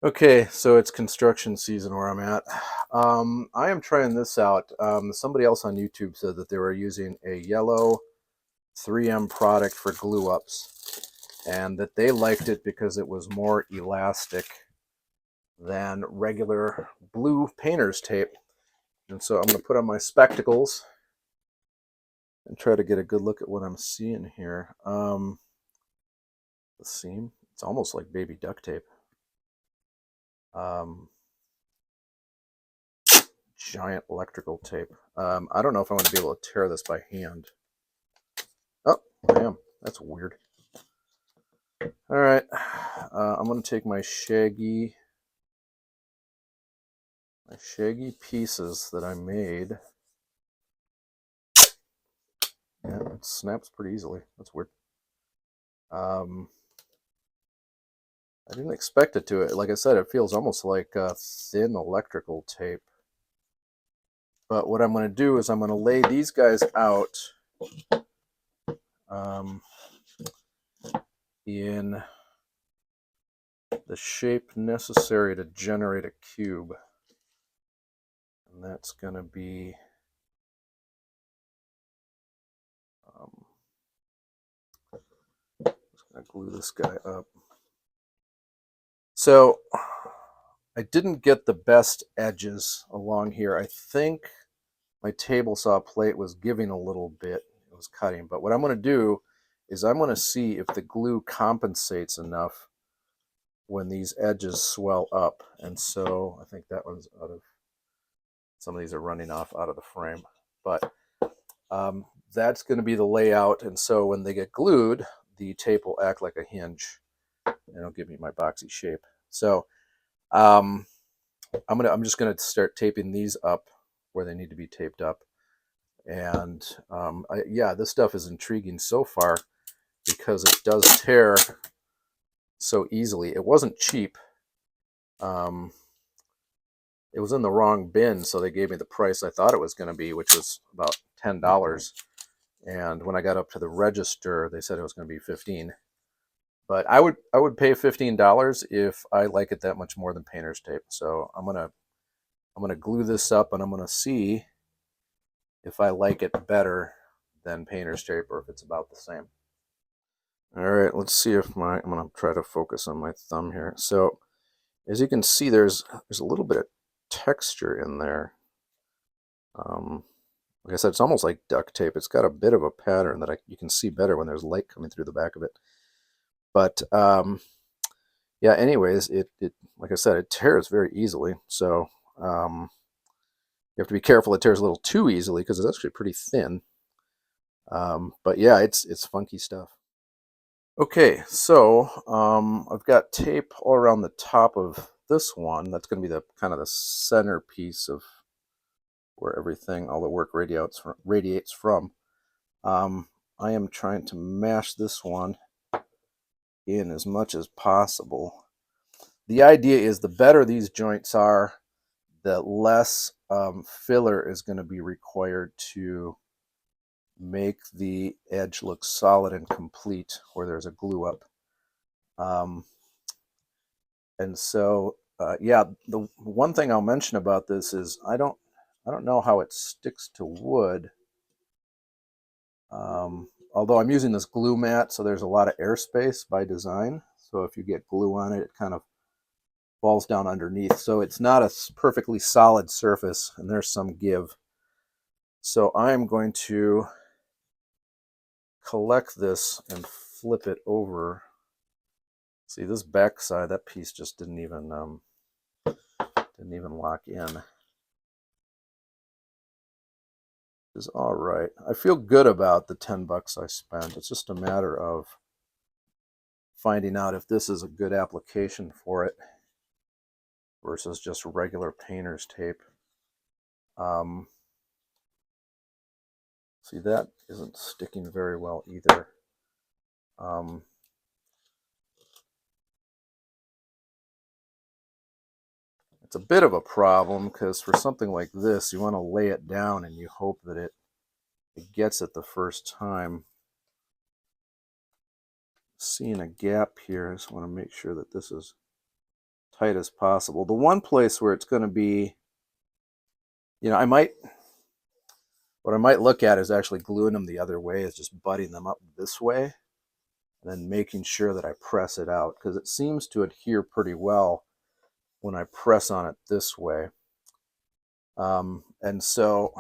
Okay, so it's construction season where I'm at. I am trying this out. Somebody else on YouTube said that they were using a yellow 3M product for glue ups and that they liked it because it was more elastic than regular blue painter's tape. And so I'm going to put on my spectacles and try to get a good look at what I'm seeing here. The seam, it's almost like baby duct tape. Um, Giant electrical tape. I don't know if I'm going to be able to tear this by hand. Oh, I am. That's weird. All right. I'm going to take my shaggy pieces that I made. Yeah, it snaps pretty easily. That's weird. I didn't expect it to. Like I said, it feels almost like thin electrical tape. But what I'm going to do is I'm going to lay these guys out um, in the shape necessary to generate a cube. And that's going to be just going to glue this guy up. So I didn't get the best edges along here. I think my table saw plate was giving a little bit. It was cutting. But what I'm going to do is I'm going to see if the glue compensates enough when these edges swell up. And so I think that one's out of, some of these are running off out of the frame. But that's going to be the layout. And so when they get glued, the tape will act like a hinge and it'll give me my boxy shape. So I'm just gonna start taping these up where they need to be taped up. And yeah, this stuff is intriguing so far because it does tear so easily. It wasn't cheap. Um, it was in the wrong bin, so they gave me the price I thought it was going to be, which was about $10. And when I got up to the register, they said it was going to be 15. But I would pay $15 if I like it that much more than painter's tape. So I'm gonna glue this up and I'm gonna see if I like it better than painter's tape or if it's about the same. All right, let's see if I'm gonna try to focus on my thumb here. So as you can see, there's a little bit of texture in there. Like I said, it's almost like duct tape. It's got a bit of a pattern that you can see better when there's light coming through the back of it. But yeah, anyways, it like I said, it tears very easily. So you have to be careful it tears a little too easily because it's actually pretty thin. But yeah, it's funky stuff. Okay, so I've got tape all around the top of this one. That's going to be the kind of the centerpiece of where everything, all the work radiates from. I am trying to mash this one in as much as possible. The idea is the better these joints are, the less filler is going to be required to make the edge look solid and complete where there's a glue up. And so, yeah, the one thing I'll mention about this is I don't know how it sticks to wood. Although I'm using this glue mat, so there's a lot of airspace by design. So if you get glue on it, it kind of falls down underneath. So it's not a perfectly solid surface, and there's some give. So I'm going to collect this and flip it over. See, this back side, that piece just didn't even lock in. Is all right. I feel good about the $10 I spent. It's just a matter of finding out if this is a good application for it versus just regular painter's tape. See, that isn't sticking very well either. It's a bit of a problem because for something like this, you want to lay it down and you hope that it gets it the first time. Seeing a gap here, I just want to make sure that this is tight as possible. The one place where it's going to be, you know, what I might look at is actually gluing them the other way, is just butting them up this way and then making sure that I press it out, because it seems to adhere pretty well when I press on it this way. And so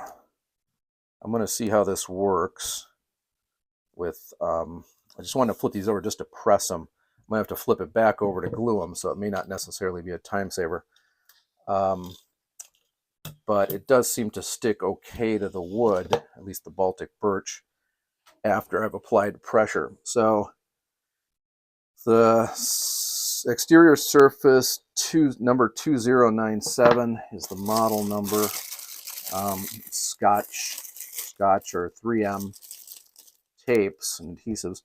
I'm going to see how this works with, I just want to flip these over just to press them. I might have to flip it back over to glue them, so it may not necessarily be a time saver. But it does seem to stick okay to the wood, at least the Baltic birch, after I've applied pressure. So the exterior surface number 2097 is the model number. Scotch or 3M tapes and adhesives.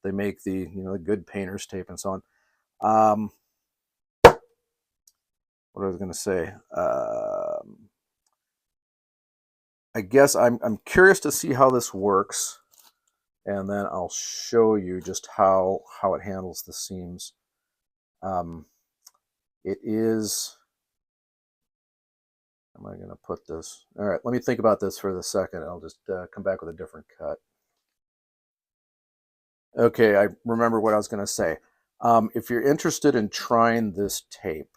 They make the the good painter's tape and so on. What I was going to say. I guess I'm curious to see how this works, and then I'll show you just how it handles the seams. It is. Am I going to put this? All right, let me think about this for the second. I'll just come back with a different cut. Okay, I remember what I was going to say. If you're interested in trying this tape,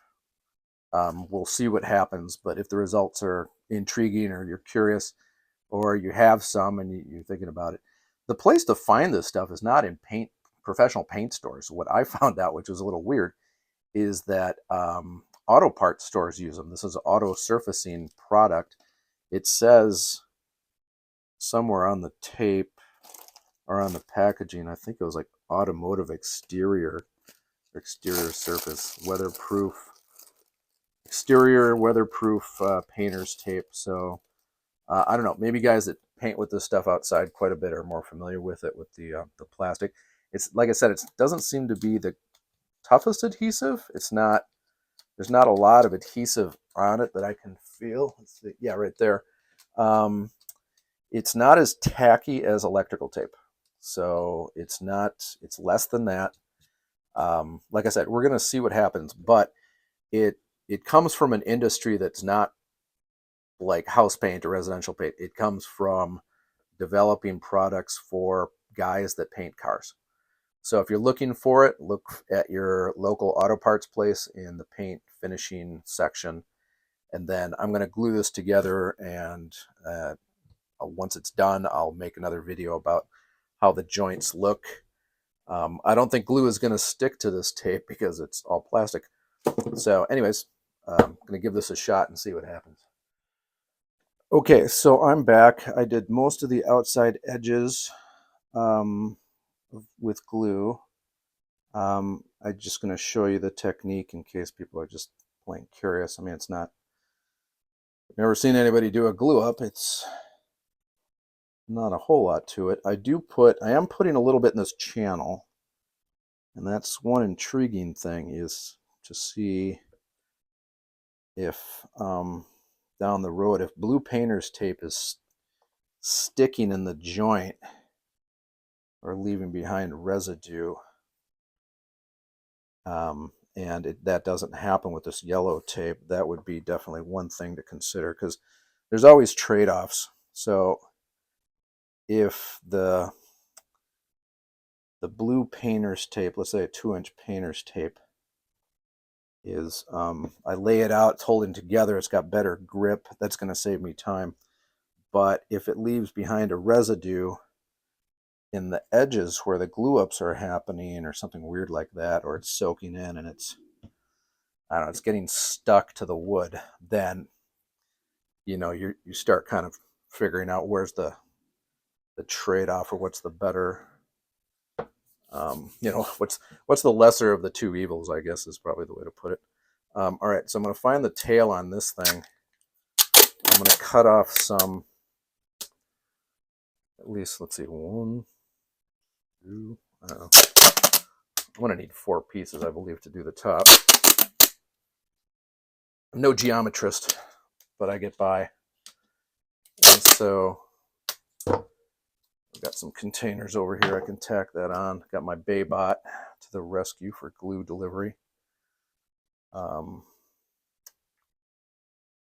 we'll see what happens. But if the results are intriguing, or you're curious, or you have some and you're thinking about it, the place to find this stuff is not in professional paint stores. What I found out, which was a little weird, is that auto parts stores use them. This is an auto surfacing product. It says somewhere on the tape or on the packaging, I think it was like automotive exterior surface, exterior weatherproof painter's tape. So I don't know, maybe guys that paint with this stuff outside quite a bit are more familiar with it, with the plastic. It's like I said, it doesn't seem to be the toughest adhesive. It's not. There's not a lot of adhesive on it that I can feel. Let's see. Yeah, right there. It's not as tacky as electrical tape, so it's not. It's less than that. Like I said, we're going to see what happens, but it comes from an industry that's not like house paint or residential paint. It comes from developing products for guys that paint cars. So if you're looking for it, look at your local auto parts place in the paint finishing section. And then I'm going to glue this together, and once it's done, I'll make another video about how the joints look. I don't think glue is going to stick to this tape because it's all plastic. So anyways, I'm going to give this a shot and see what happens. Okay, so I'm back. I did most of the outside edges with glue. I'm just going to show you the technique in case people are just plain curious. I mean, it's not, I've never seen anybody do a glue up. It's not a whole lot to it. I am putting a little bit in this channel, and that's one intriguing thing, is to see if down the road, if blue painter's tape is sticking in the joint or leaving behind residue. And that doesn't happen with this yellow tape. That would be definitely one thing to consider, because there's always trade-offs. So if the blue painter's tape, let's say a 2-inch painter's tape, is I lay it out, it's holding together, it's got better grip, that's going to save me time. But if it leaves behind a residue in the edges where the glue ups are happening, or something weird like that, or it's soaking in and it's, I don't know, it's getting stuck to the wood, then you start kind of figuring out where's the trade-off, or what's the better, what's the lesser of the two evils, I guess is probably the way to put it. All right, so I'm going to find the tail on this thing. I'm going to cut off some, at least, let's see, 1, 2, I don't know. I'm going to need 4 pieces, I believe, to do the top. I'm no geometrist, but I get by. And so I've got some containers over here. I can tack that on. Got my Baybot to the rescue for glue delivery. Um,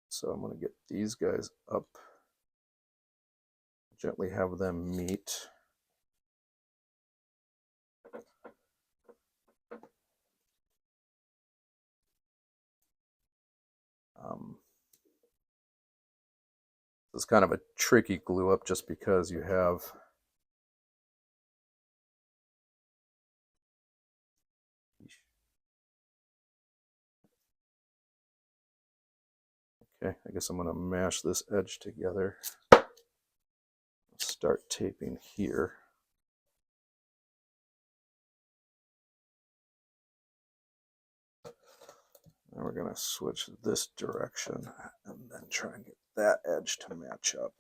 so I'm going to get these guys up, gently have them meet. It's kind of a tricky glue up just because you have okay, I guess I'm going to mash this edge together. Start taping here. And we're going to switch this direction and then try and get that edge to match up.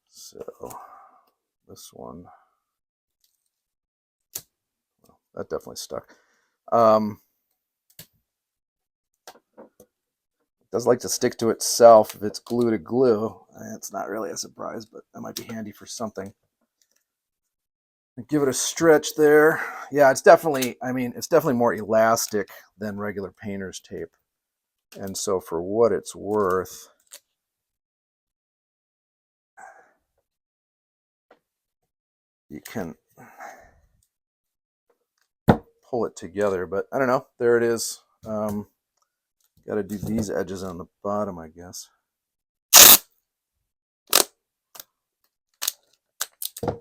So this one, well, that definitely stuck. It does like to stick to itself if it's glue to glue. It's not really a surprise, but that might be handy for something. Give it a stretch there. Yeah, it's definitely, I mean, it's definitely more elastic than regular painter's tape. And so for what it's worth, you can pull it together, but I don't know. There it is. Got to do these edges on the bottom, I guess. I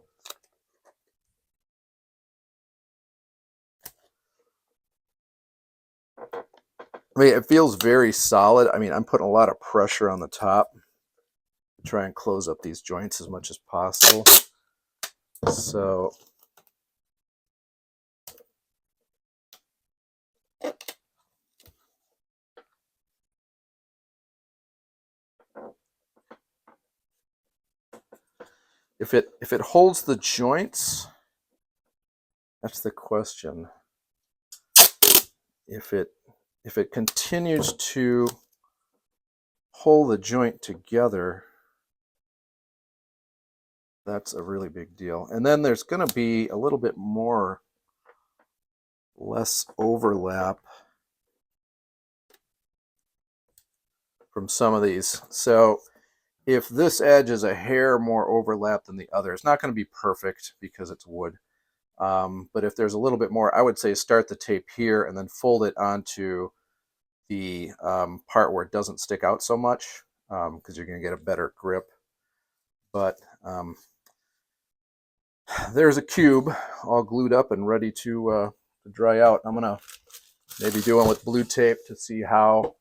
mean, it feels very solid. I mean, I'm putting a lot of pressure on the top to try and close up these joints as much as possible. So if it holds the joints, that's the question. If it continues to hold the joint together, that's a really big deal. And then there's going to be a little bit less overlap from some of these. So if this edge is a hair more overlap than the other, it's not going to be perfect because it's wood. But if there's a little bit more, I would say start the tape here and then fold it onto the part where it doesn't stick out so much, because you're going to get a better grip. But there's a cube all glued up and ready to dry out. I'm going to maybe do one with blue tape to see how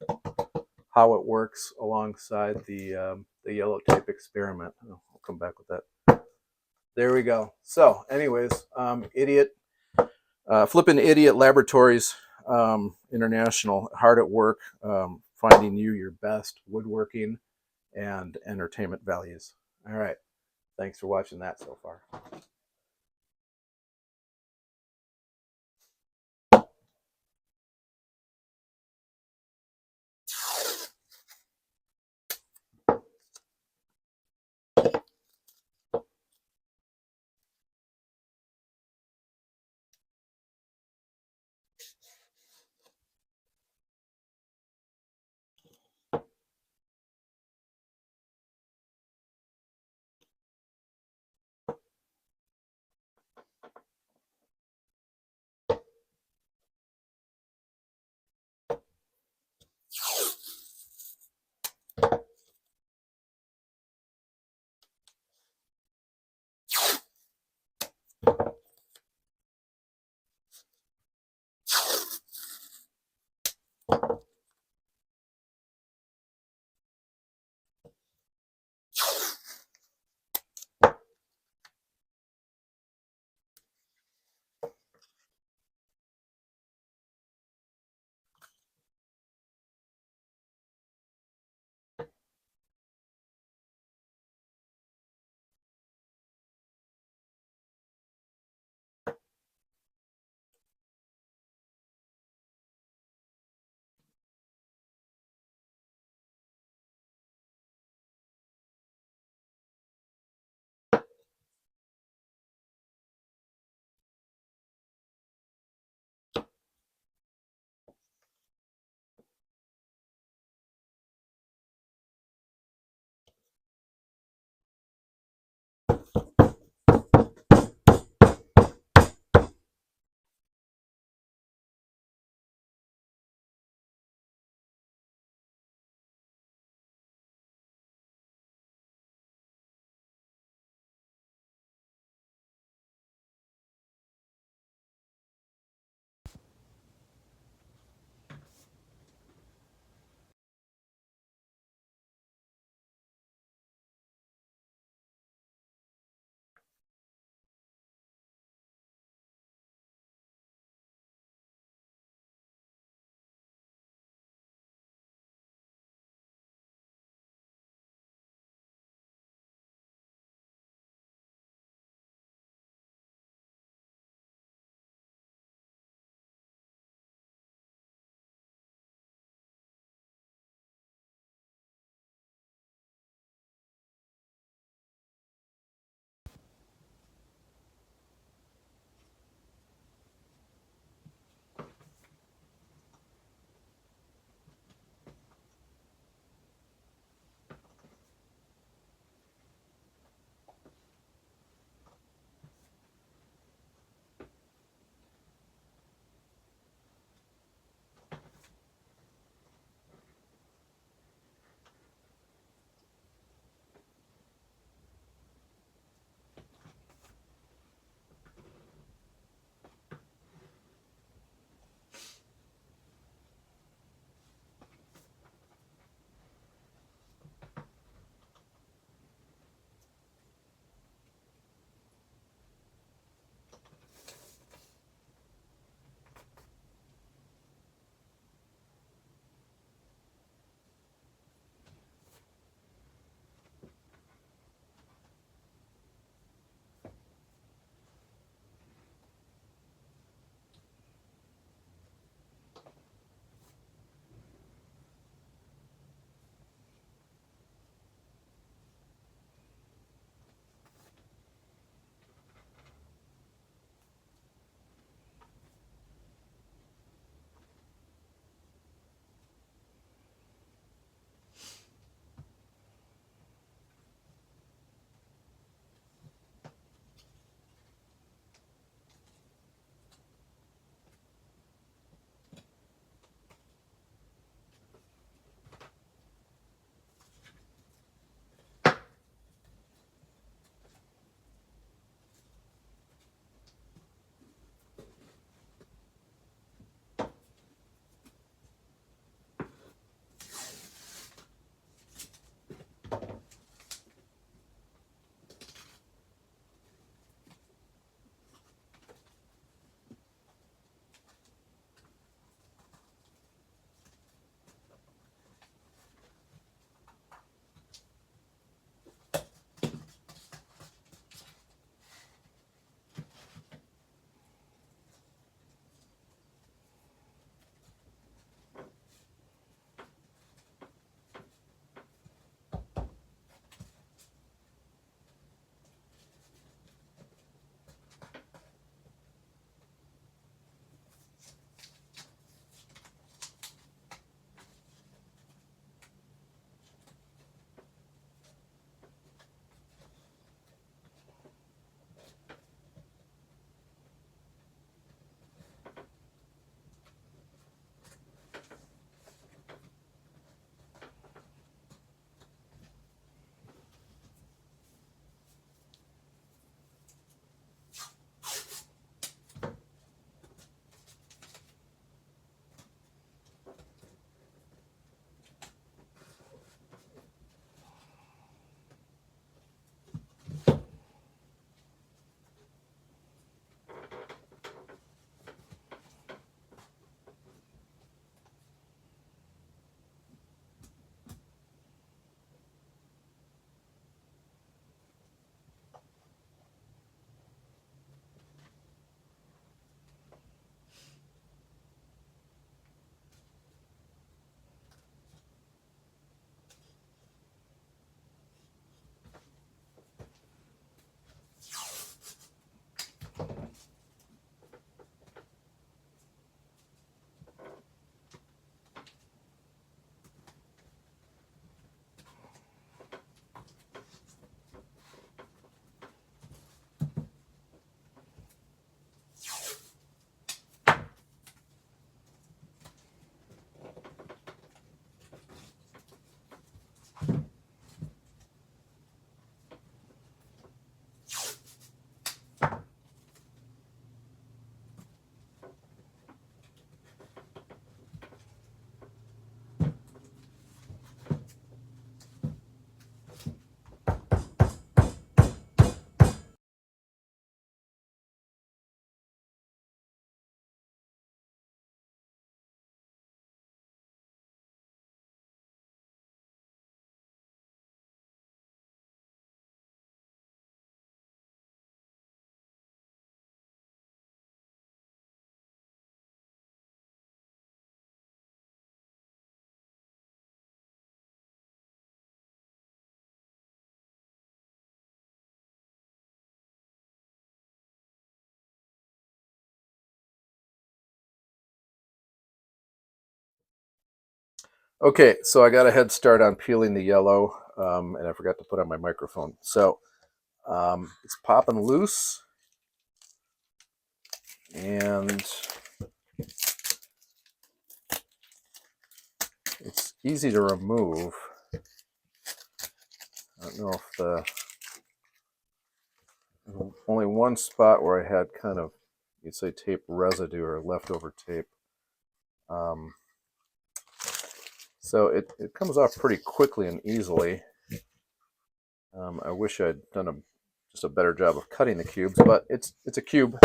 it works alongside the yellow tape experiment. I'll come back with that. There we go. So anyways, Flippin' Idiot Laboratories International, hard at work finding you your best woodworking and entertainment values. All right. Thanks for watching that so far. Okay, so I got a head start on peeling the yellow, and I forgot to put on my microphone. So it's popping loose, and it's easy to remove. I don't know if there's only one spot where I had kind of, you'd say, tape residue or leftover tape. So it comes off pretty quickly and easily. I wish I'd done just a better job of cutting the cubes, but it's a cube.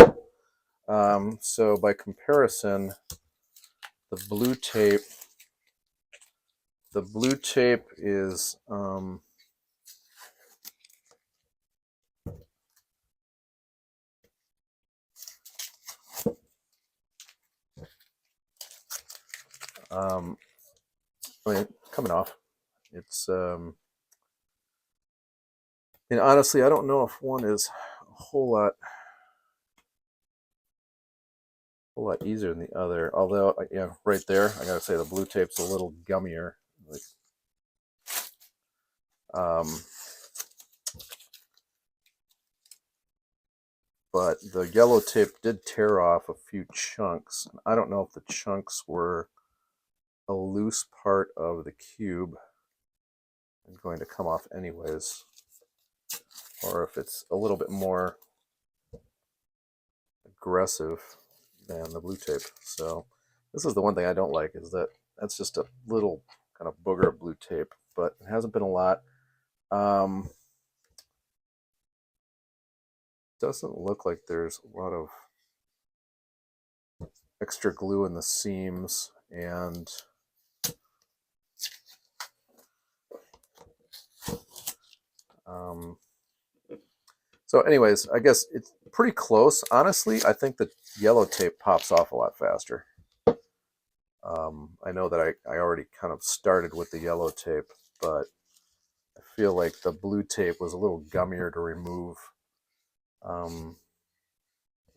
So by comparison, the blue tape is I mean, coming off. It's and honestly, I don't know if one is a whole lot easier than the other. Although, yeah, right there, I gotta say the blue tape's a little gummier. Like, but the yellow tape did tear off a few chunks. I don't know if the chunks were a loose part of the cube and going to come off anyways, or if it's a little bit more aggressive than the blue tape. So this is the one thing I don't like, is that that's just a little kind of booger of blue tape, but it hasn't been a lot. Doesn't look like there's a lot of extra glue in the seams, and so anyways, I guess it's pretty close. Honestly, I think the yellow tape pops off a lot faster. I know that I already kind of started with the yellow tape, but I feel like the blue tape was a little gummier to remove.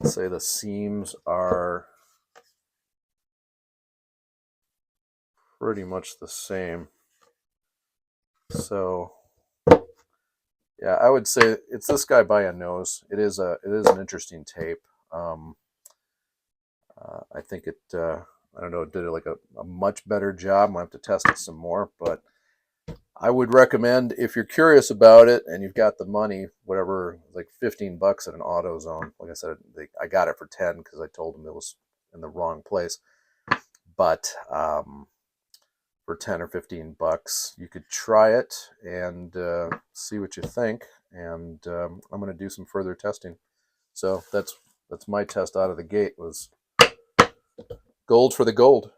Say the seams are pretty much the same. So yeah, I would say it's this guy by a nose. It is an interesting tape. I think it I don't know, it did like a much better job. I'll have to test it some more, but I would recommend, if you're curious about it and you've got the money, whatever, like $15 at an AutoZone. Like I said, I got it for 10 because I told them it was in the wrong place. But for 10 or $15, you could try it and see what you think. And I'm going to do some further testing. So that's my test out of the gate, was gold for the gold.